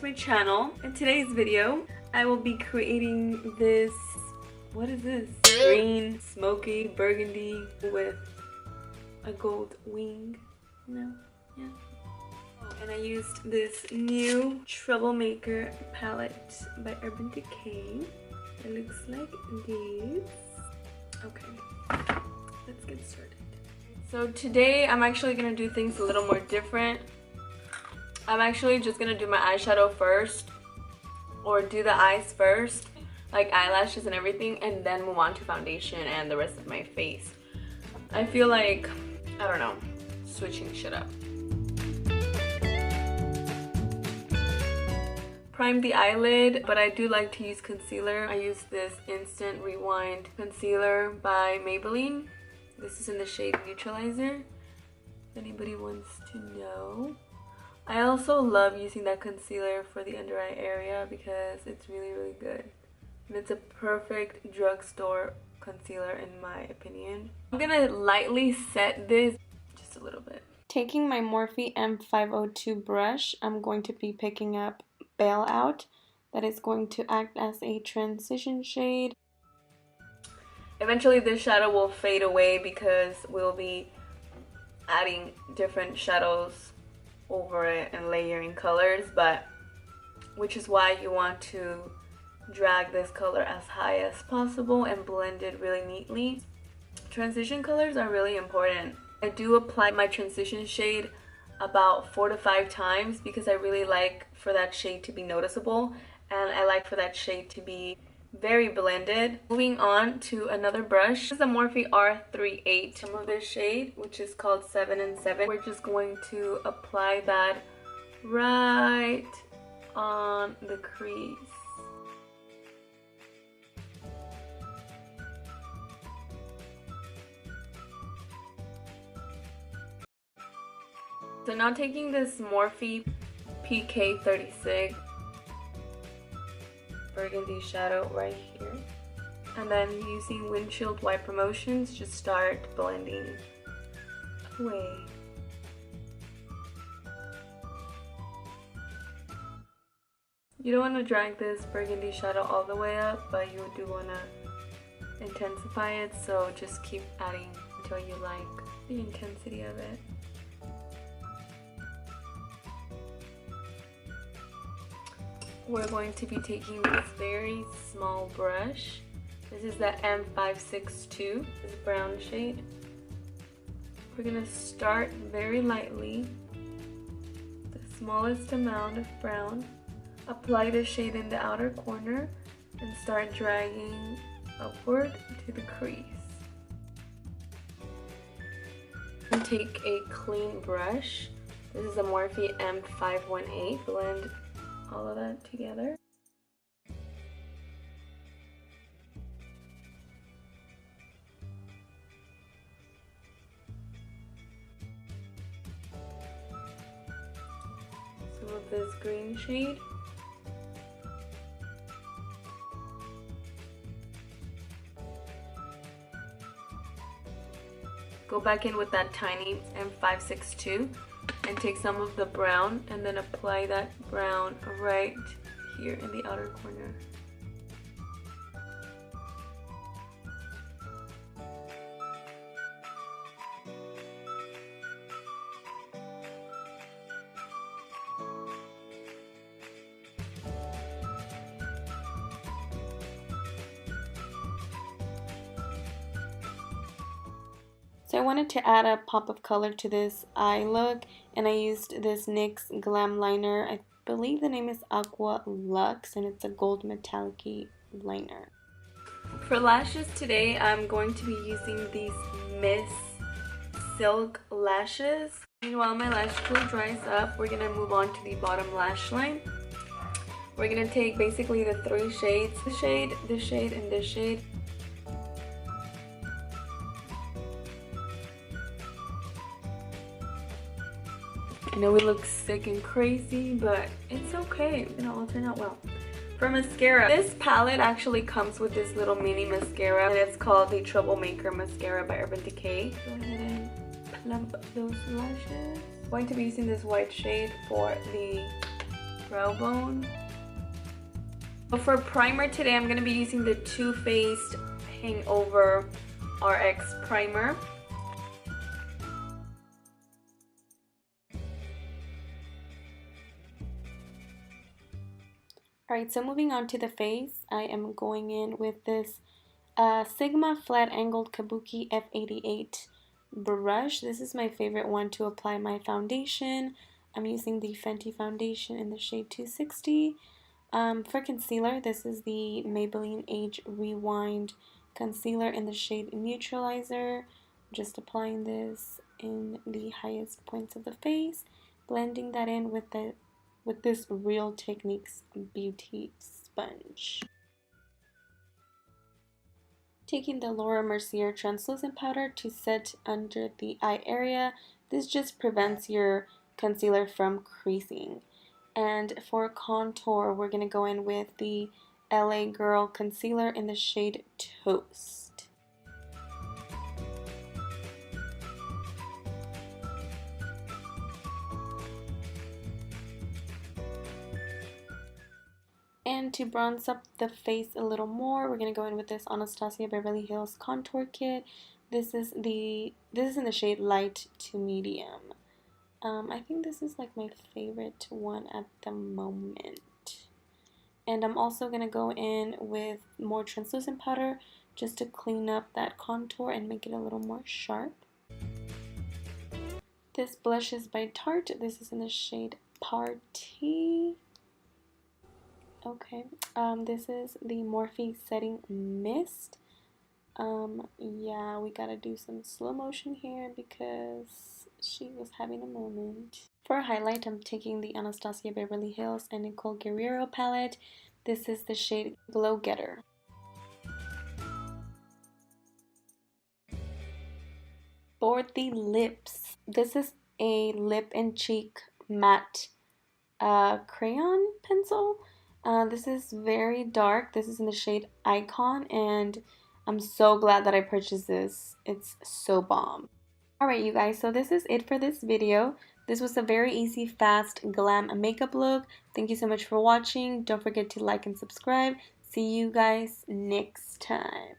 my channel. In today's video, I will be creating this, what is this? Green, smoky, burgundy with a gold wing. No? Yeah. Oh, and I used this new Troublemaker palette by Urban Decay. It looks like this. Okay, let's get started. So today I'm actually gonna do things a little more different. I'm actually just gonna do my eyeshadow first, or do the eyes first, like eyelashes and everything, and then move on to foundation and the rest of my face. I feel like, I don't know, switching shit up. Prime the eyelid, but I do like to use concealer. I use this Instant Rewind concealer by Maybelline. This is in the shade Neautralizer, if anybody wants to know. I also love using that concealer for the under eye area because it's really, really good. And it's a perfect drugstore concealer in my opinion. I'm gonna lightly set this just a little bit. Taking my Morphe M502 brush, I'm going to be picking up Bailout. That is going to act as a transition shade. Eventually this shadow will fade away because we'll be adding different shadows over it and layering colors, but which is why you want to drag this color as high as possible and blend it really neatly. Transition colors are really important. I do apply my transition shade about 4 to 5 times because I really like for that shade to be noticeable, and I like for that shade to be very blended. Moving on to another brush. This is the Morphe R38. Some of this shade, which is called 7 and 7. We're just going to apply that right on the crease. So now taking this Morphe PK36 burgundy shadow right here, and then using windshield wiper motions, just start blending away. You don't want to drag this burgundy shadow all the way up, but you do want to intensify it, so just keep adding until you like the intensity of it. We're going to be taking this very small brush. This is the M562, this brown shade. We're gonna start very lightly, the smallest amount of brown. Apply the shade in the outer corner and start dragging upward to the crease. And take a clean brush. This is a Morphe M518. Blend all of that together. Some of this green shade. Go back in with that tiny M562 and take some of the brown and then apply that brown right here in the outer corner. So I wanted to add a pop of color to this eye look, and I used this NYX Glam liner. I believe the name is Aqua Luxe, and it's a gold metallic-y liner. For lashes today, I'm going to be using these Miss Silk lashes. Meanwhile, my lash glue dries up. We're going to move on to the bottom lash line. We're going to take basically the 3 shades, this shade, this shade, and this shade. I know it looks sick and crazy, but it's okay. It'll all turn out well. For mascara, this palette actually comes with this little mini mascara, and it's called the Troublemaker mascara by Urban Decay. Go ahead and plump those lashes. I'm going to be using this white shade for the brow bone. But for primer today, I'm going to be using the Too Faced Hangover RX primer. Alright, so moving on to the face, I am going in with this Sigma Flat Angled Kabuki F88 brush. This is my favorite one to apply my foundation. I'm using the Fenty foundation in the shade 260. For concealer, this is the Maybelline Age Rewind concealer in the shade Neautralizer. Just applying this in the highest points of the face, blending that in with this Real Techniques beauty sponge. Taking the Laura Mercier translucent powder to set under the eye area. This just prevents your concealer from creasing. And for contour, we're going to go in with the LA Girl concealer in the shade Toast. And to bronze up the face a little more, we're going to go in with this Anastasia Beverly Hills contour kit. This is in the shade Light to Medium. I think this is like my favorite one at the moment. And I'm also going to go in with more translucent powder just to clean up that contour and make it a little more sharp. This blush is by Tarte. This is in the shade Party. Okay, this is the Morphe Setting Mist. Yeah, we gotta do some slow motion here because she was having a moment. For a highlight, I'm taking the Anastasia Beverly Hills and Nicole Guerrero palette. This is the shade Glow Getter. For the lips, this is a lip and cheek matte crayon pencil. This is very dark. This is in the shade Icon, and I'm so glad that I purchased this. It's so bomb. Alright you guys, so this is it for this video. This was a very easy, fast glam makeup look. Thank you so much for watching. Don't forget to like and subscribe. See you guys next time.